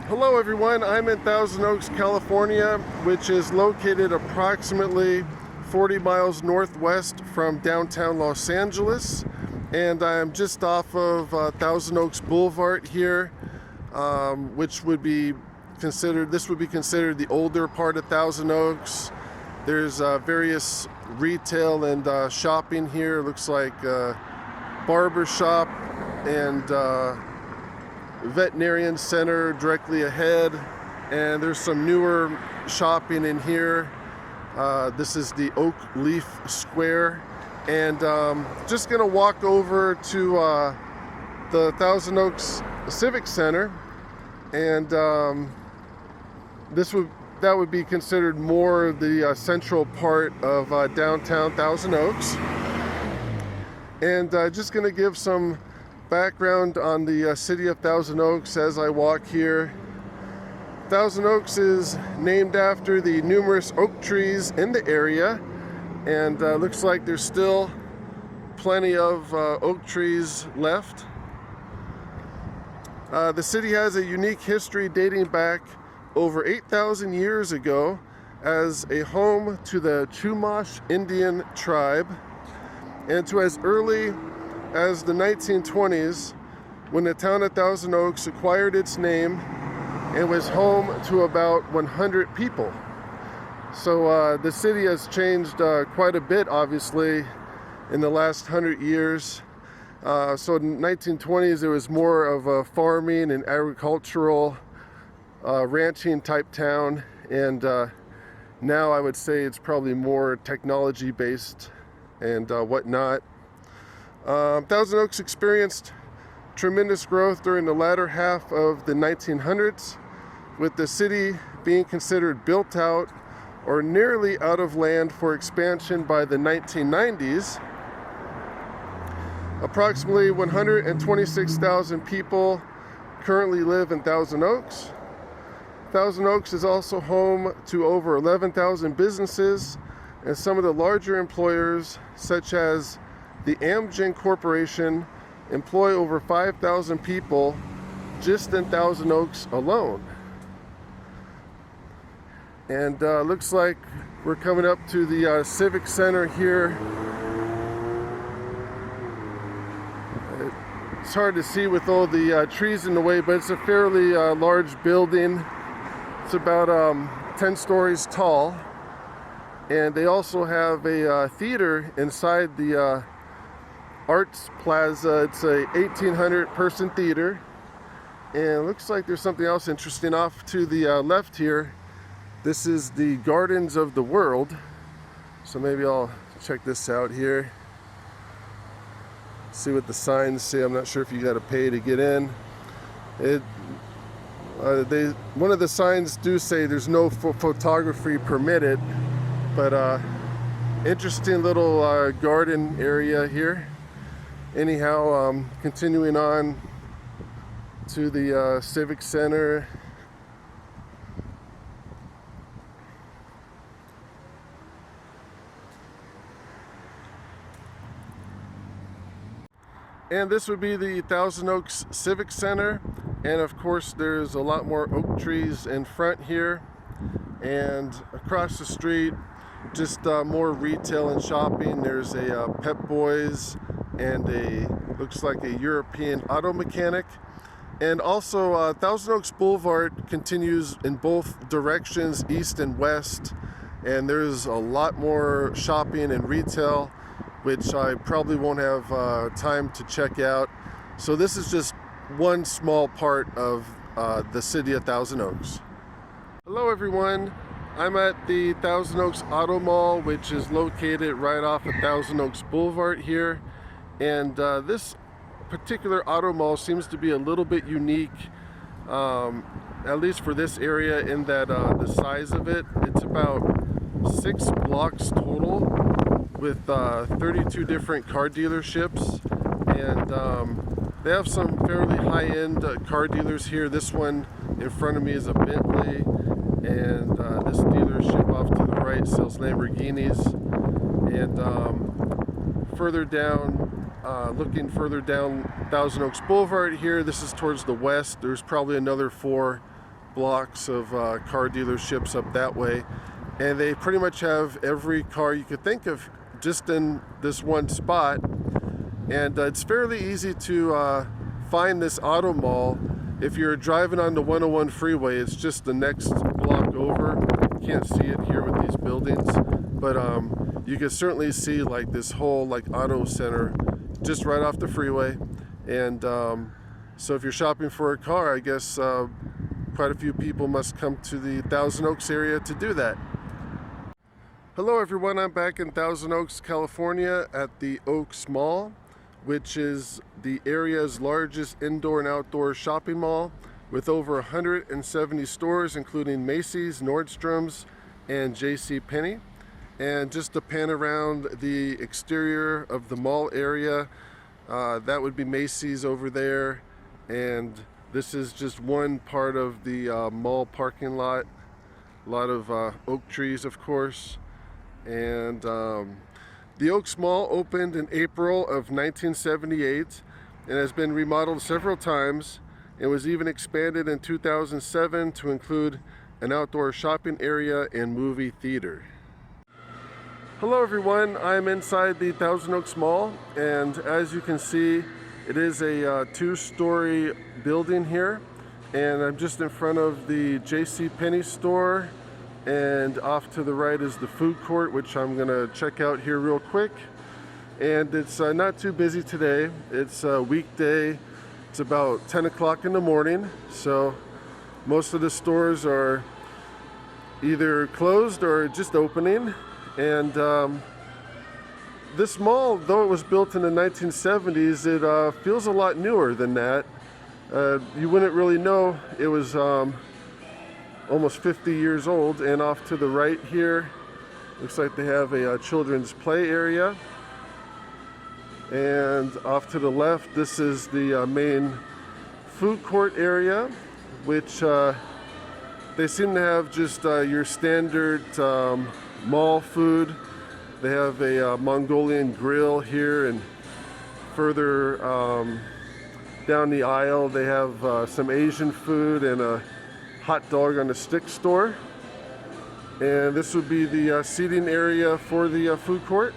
Hello everyone, I'm in Thousand Oaks, California, which is located approximately 40 miles northwest from downtown Los Angeles. And I'm just off of Thousand Oaks Boulevard here, which would be considered the older part of Thousand Oaks. There's various retail and shopping here. Looks like barber shop and veterinarian center directly ahead, and there's some newer shopping in here. This is the Oak Leaf Square, and just gonna walk over to the Thousand Oaks Civic Center, and that would be considered more the central part of downtown Thousand Oaks. And just gonna give some background on the city of Thousand Oaks as I walk here. Thousand Oaks is named after the numerous oak trees in the area, and looks like there's still plenty of oak trees left. The city has a unique history dating back over 8,000 years ago as a home to the Chumash Indian tribe, and to as early as the 1920s, when the town of Thousand Oaks acquired its name and was home to about 100 people. So the city has changed quite a bit, obviously, in the last 100 years. So in the 1920s, it was more of a farming and agricultural, ranching type town, and now I would say it's probably more technology based and whatnot. Thousand Oaks experienced tremendous growth during the latter half of the 1900s, with the city being considered built out or nearly out of land for expansion by the 1990s. Approximately 126,000 people currently live in Thousand Oaks. Thousand Oaks is also home to over 11,000 businesses, and some of the larger employers, such as the Amgen Corporation, employ over 5,000 people just in Thousand Oaks alone. And looks like we're coming up to the Civic Center here. It's hard to see with all the trees in the way, but it's a fairly large building. It's about 10 stories tall. And they also have a theater inside the Arts Plaza. It's a 1,800 person theater, and it looks like there's something else interesting off to the left here. This is the Gardens of the World, so maybe I'll check this out here, see what the signs say. I'm not sure if you got to pay to get in. One of the signs do say there's no photography permitted, but interesting little garden area here. Anyhow, continuing on to the Civic Center. And this would be the Thousand Oaks Civic Center. And of course, there's a lot more oak trees in front here. And across the street, just more retail and shopping. There's a Pep Boys and looks like a European auto mechanic. And also Thousand Oaks Boulevard continues in both directions, east and west, and there's a lot more shopping and retail, which I probably won't have time to check out. So this is just one small part of the city of Thousand Oaks. Hello everyone, I'm at the Thousand Oaks Auto Mall, which is located right off of Thousand Oaks Boulevard here. And this particular auto mall seems to be a little bit unique, at least for this area, in that the size of it. It's about 6 blocks total with 32 different car dealerships, and they have some fairly high-end car dealers here. This one in front of me is a Bentley, and this dealership off to the right sells Lamborghinis. And further down, looking further down Thousand Oaks Boulevard here, this is towards the west. There's probably another 4 blocks of car dealerships up that way, and they pretty much have every car you could think of just in this one spot. And it's fairly easy to find this auto mall. If you're driving on the 101 freeway, it's just the next block over. You can't see it here with these buildings, but you can certainly see like this whole like auto center just right off the freeway. And so if you're shopping for a car, I guess quite a few people must come to the Thousand Oaks area to do that. Hello everyone, I'm back in Thousand Oaks, California at the Oaks Mall, which is the area's largest indoor and outdoor shopping mall with over 170 stores, including Macy's, Nordstrom's, and JCPenney. And just to pan around the exterior of the mall area, that would be Macy's over there, and this is just one part of the mall parking lot. A lot of oak trees, of course. And the Oaks Mall opened in April of 1978 and has been remodeled several times. It was even expanded in 2007 to include an outdoor shopping area and movie theater. Hello everyone, I'm inside the Thousand Oaks Mall, and as you can see, it is a two-story building here, and I'm just in front of the JCPenney store, and off to the right is the food court, which I'm gonna check out here real quick. And it's not too busy today. It's a weekday. It's about 10 o'clock in the morning, so most of the stores are either closed or just opening. And this mall, though it was built in the 1970s, it feels a lot newer than that. You wouldn't really know it was almost 50 years old. And off to the right here, looks like they have a children's play area. And off to the left, this is the main food court area, which they seem to have just your standard mall food. They have a Mongolian grill here, and further down the aisle they have some Asian food and a hot dog on a stick store. And this would be the seating area for the food court.